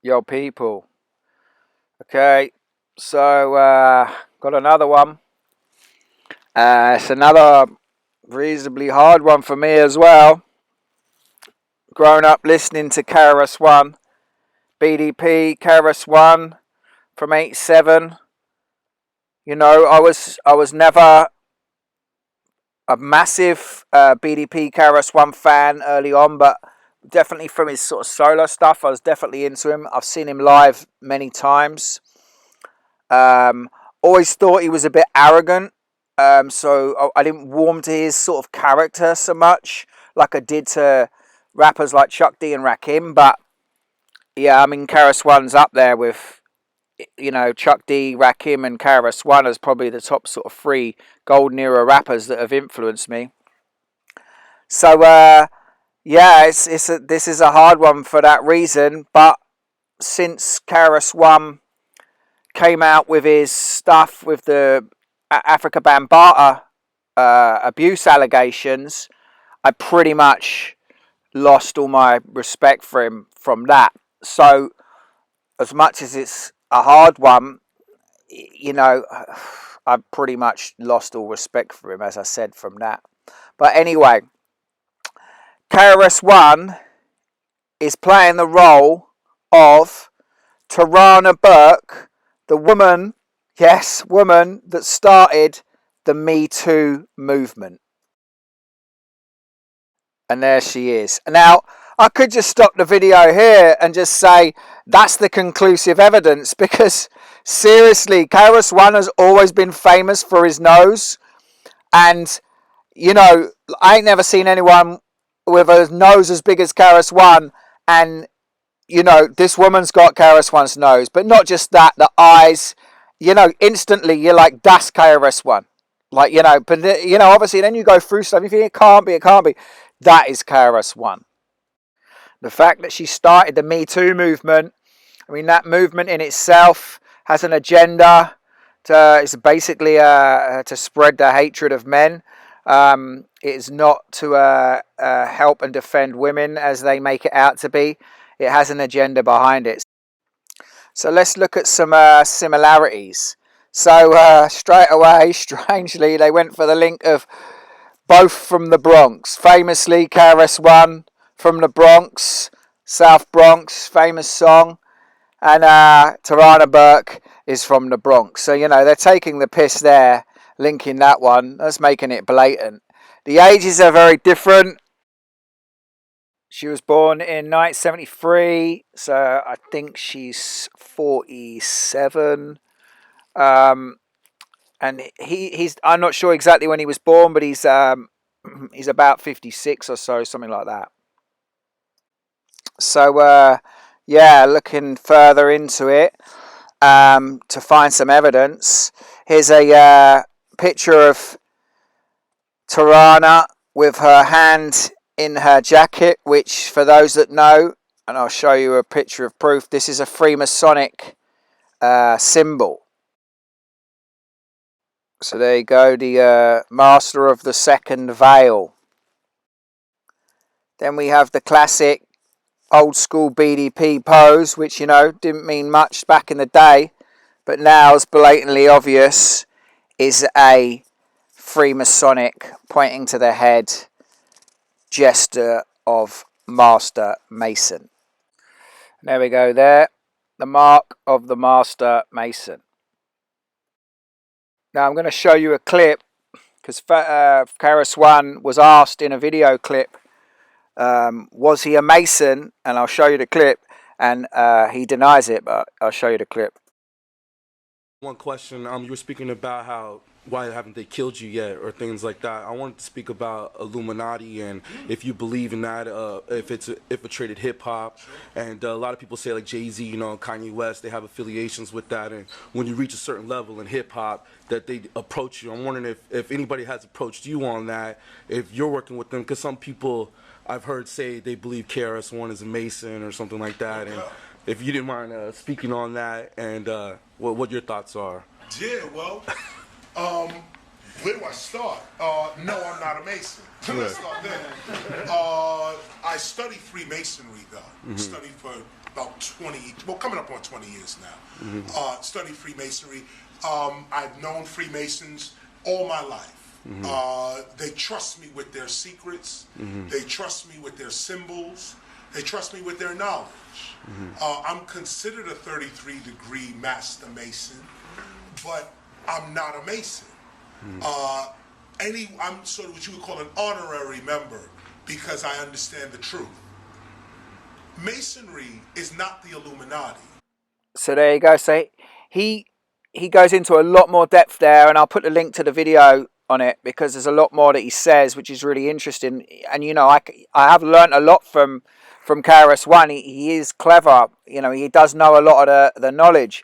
Yo, people. Okay, so got another one. It's another reasonably hard one for me as well. Grown up listening to KRS One, BDP, KRS One from '87. You know, I was never a massive BDP KRS One fan early on, but definitely from his sort of solo stuff, I was definitely into him. I've seen him live many times. Um, Always thought he was a bit arrogant. So I didn't warm to his sort of character so much, like I did to rappers like Chuck D and Rakim. But yeah, I mean, KRS One's up there with, Chuck D, Rakim, and KRS One as probably the top sort of three golden era rappers that have influenced me. So yeah, this is a hard one for that reason. But since KRS One came out with his stuff with the Africa Bambaataa abuse allegations, I pretty much lost all my respect for him from that. So, as much as it's a hard one, I pretty much lost all respect for him, as I said, from that. But anyway, KRS One is playing the role of Tarana Burke, the woman, yes, woman that started the Me Too movement. And there she is. Now, I could just stop the video here and just say that's the conclusive evidence, because seriously, KRS One has always been famous for his nose. And, I ain't never seen anyone with a nose as big as KRS One. And, this woman's got KRS One's nose. But not just that, the eyes, instantly you're like, that's KRS One. Like, but, obviously then you go through stuff. You think it can't be, it can't be. That is KRS One. The fact that she started the Me Too movement, I mean, that movement in itself has an agenda. It's basically to spread the hatred of men. It is not to help and defend women as they make it out to be. It has an agenda behind it. So let's look at some similarities. So straight away, strangely, they went for the link of both from the Bronx. Famously, KRS One from the Bronx, South Bronx, famous song. And Tarana Burke is from the Bronx. So, they're taking the piss there, linking that one. That's making it blatant. The ages are very different. She was born in 1973, so I think she's 47. And he's I'm not sure exactly when he was born, but he's about 56 or so, something like that. So yeah, looking further into it to find some evidence. Here's a picture of Tarana with her hand in her jacket, which, for those that know, and I'll show you a picture of proof, this is a Freemasonic symbol. So there you go, the Master of the Second Veil. Then we have the classic old school BDP pose, which, didn't mean much back in the day, but now is blatantly obvious, is a Freemasonic pointing to the head gesture of Master Mason. There we go there, the mark of the Master Mason. Now I'm going to show you a clip, because KRS One was asked in a video clip, was he a Mason? And I'll show you the clip, and he denies it, but I'll show you the clip. One question, you were speaking about why haven't they killed you yet, or things like that. I wanted to speak about Illuminati, and if you believe in that, if it's infiltrated hip-hop. And a lot of people say, like Jay-Z, Kanye West, they have affiliations with that, and when you reach a certain level in hip-hop, that they approach you. I'm wondering if anybody has approached you on that, if you're working with them, because some people I've heard say they believe KRS One is a Mason or something like that, and if you didn't mind speaking on that, and what your thoughts are. Yeah, well, where do I start? No, I'm not a Mason. Let's start there. I studied Freemasonry, though. Studied for about 20, well, coming up on 20 years now. Studied Freemasonry. I've known Freemasons all my life. They trust me with their secrets. They trust me with their symbols. They trust me with their knowledge. I'm considered a 33-degree Master Mason, but I'm not a Mason. I'm sort of what you would call an honorary member because I understand the truth. Masonry is not the Illuminati. So there you go. So he goes into a lot more depth there, and I'll put the link to the video on it because there's a lot more that he says, which is really interesting. And you know, I have learned a lot from KRS-One. He is clever. You know, he does know a lot of the knowledge,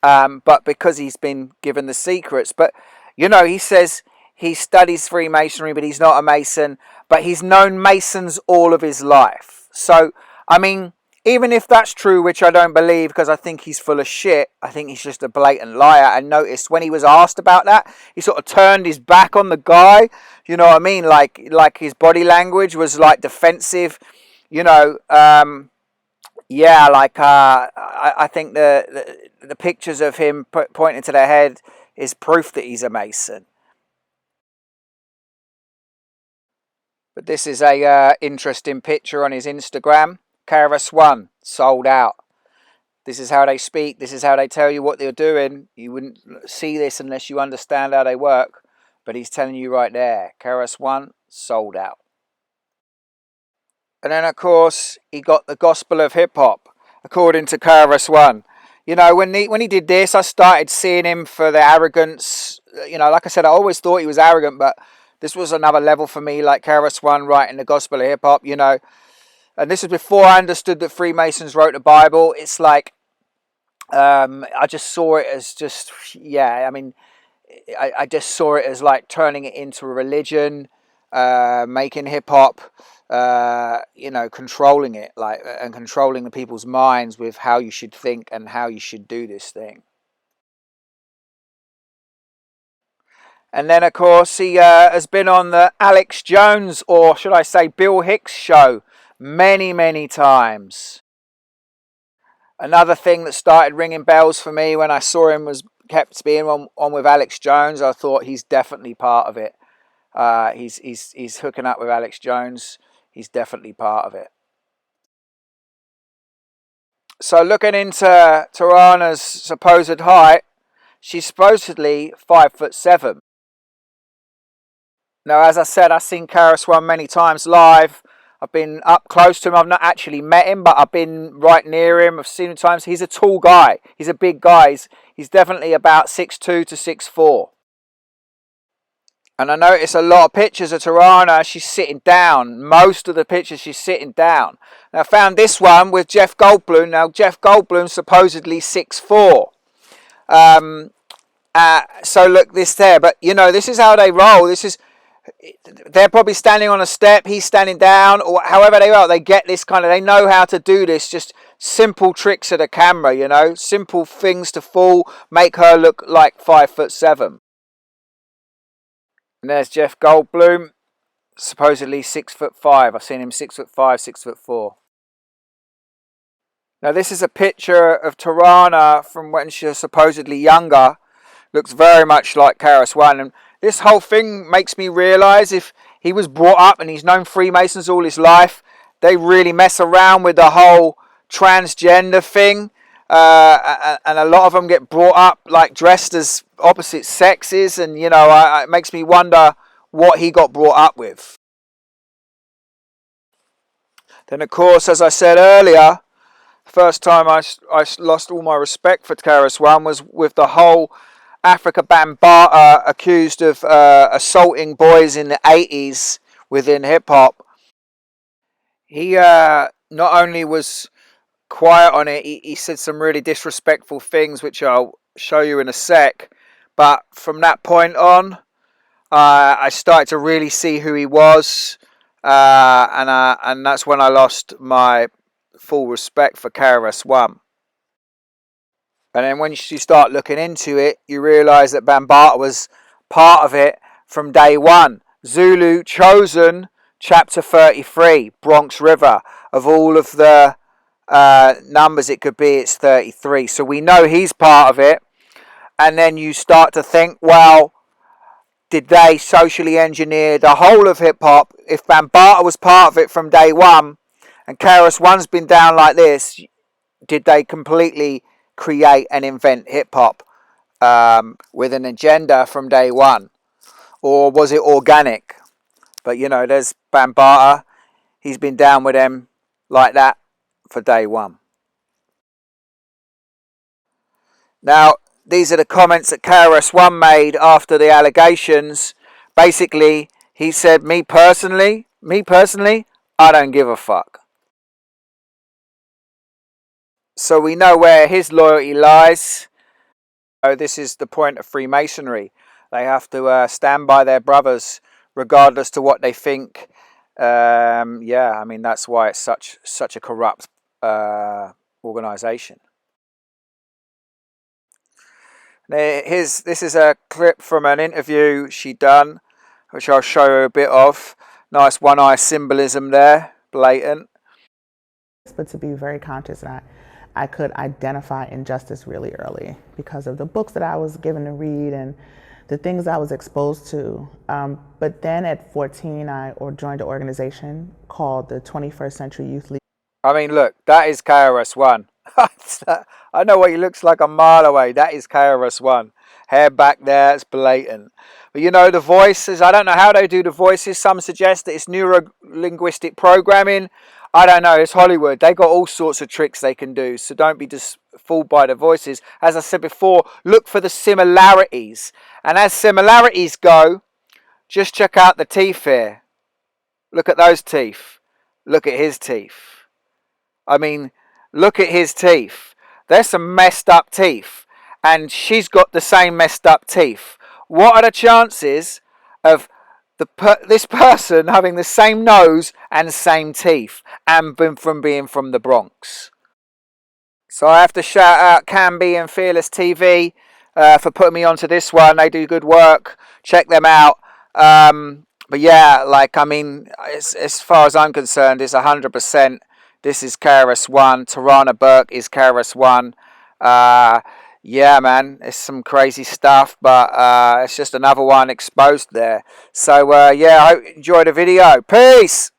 but because he's been given the secrets. But you know, he says he studies Freemasonry, but he's not a Mason. But he's known Masons all of his life. So I mean, even if that's true, which I don't believe because I think he's full of shit, I think he's just a blatant liar. And notice when he was asked about that, he sort of turned his back on the guy. You know what I mean? Like his body language was like defensive. You know, yeah, like I think the pictures of him pointing to their head is proof that he's a Mason. But this is a interesting picture on his Instagram. KRS-One sold out. This is how they speak. This is how they tell you what they're doing. You wouldn't see this unless you understand how they work. But he's telling you right there. KRS-One sold out. And then, of course, he got the gospel of hip-hop, according to KRS-One. You know, when he did this, I started seeing him for the arrogance. You know, like I said, I always thought he was arrogant, but this was another level for me, like KRS-One writing the gospel of hip-hop, you know. And this was before I understood that Freemasons wrote the Bible. It's like, I just saw it as just, yeah, I mean, I just saw it as like turning it into a religion, making hip-hop, you know, controlling it, like, and controlling the people's minds with how you should think and how you should do this thing. And then, of course, he has been on the Alex Jones, or should I say Bill Hicks show, many, many times. Another thing that started ringing bells for me when I saw him was kept being on with Alex Jones. I thought he's definitely part of it. He's hooking up with Alex Jones. He's definitely part of it. So looking into Tarana's supposed height, she's supposedly 5'7". Now, as I said, I've seen KRS-One many times live. I've been up close to him. I've not actually met him, but I've been right near him. I've seen him times. He's a tall guy. He's a big guy. He's definitely about 6'2" to 6'4". And I notice a lot of pictures of Tarana, she's sitting down. Most of the pictures, she's sitting down. Now, I found this one with Jeff Goldblum. Now, Jeff Goldblum's supposedly 6'4". So look, this there. But, you know, this is how they roll. They're probably standing on a step, he's standing down, or however they are, they get this kind of, they know how to do this, just simple tricks of the camera, you know, simple things to fool, make her look like 5'7". And there's Jeff Goldblum, supposedly 6'5". I've seen him 6'5", 6'4". Now this is a picture of Tarana from when she was supposedly younger. Looks very much like KRS-One, and this whole thing makes me realise if he was brought up and he's known Freemasons all his life, they really mess around with the whole transgender thing, and a lot of them get brought up like dressed as opposite sexes, and you know, it makes me wonder what he got brought up with. Then of course, as I said earlier, the first time I lost all my respect for KRS-One was with the whole Africa Bambaataa accused of assaulting boys in the 80s within hip-hop. He not only was quiet on it, he said some really disrespectful things, which I'll show you in a sec. But from that point on, I started to really see who he was, and that's when I lost my full respect for KRS-One. And then when you start looking into it, you realise that Bambaataa was part of it from day one. Zulu Chosen, chapter 33, Bronx River, of all of the numbers it could be, it's 33. So we know he's part of it. And then you start to think, well, did they socially engineer the whole of hip hop? If Bambaataa was part of it from day one, and KRS-One's been down like this, did they completely create and invent hip hop with an agenda from day one, or was it organic? But you know, there's Bambaataa. He's been down with them like that for day one. Now, these are the comments that KRS-One made after the allegations. Basically, he said, me personally, I don't give a fuck. So we know where his loyalty lies. So this is the point of Freemasonry. They have to stand by their brothers, regardless to what they think. Yeah, I mean, that's why it's such a corrupt organisation. This is a clip from an interview she done, which I'll show you a bit of. Nice one-eye symbolism there, blatant. But to be very conscious, and I could identify injustice really early because of the books that I was given to read and the things I was exposed to. But then at 14, I joined an organization called the 21st Century Youth League. I mean, look, that is KRS-One. I know what he looks like a mile away. That is KRS-One. Hair back there, it's blatant. But you know, the voices, I don't know how they do the voices. Some suggest that it's neuro-linguistic programming. I don't know, it's Hollywood. They got all sorts of tricks they can do. So don't be just fooled by the voices. As I said before, look for the similarities. And as similarities go, just check out the teeth here. Look at those teeth. Look at his teeth. I mean, look at his teeth. There's some messed up teeth. And she's got the same messed up teeth. What are the chances of this person having the same nose and same teeth and from being from the Bronx? So I have to shout out Canby and Fearless TV for putting me onto this one. They do good work. Check them out. But yeah, like, I mean, as far as I'm concerned, it's 100%. This is KRS-One. Tarana Burke is KRS-One. Yeah, man, it's some crazy stuff, but it's just another one exposed there. So, yeah, I hope you enjoyed the video. Peace!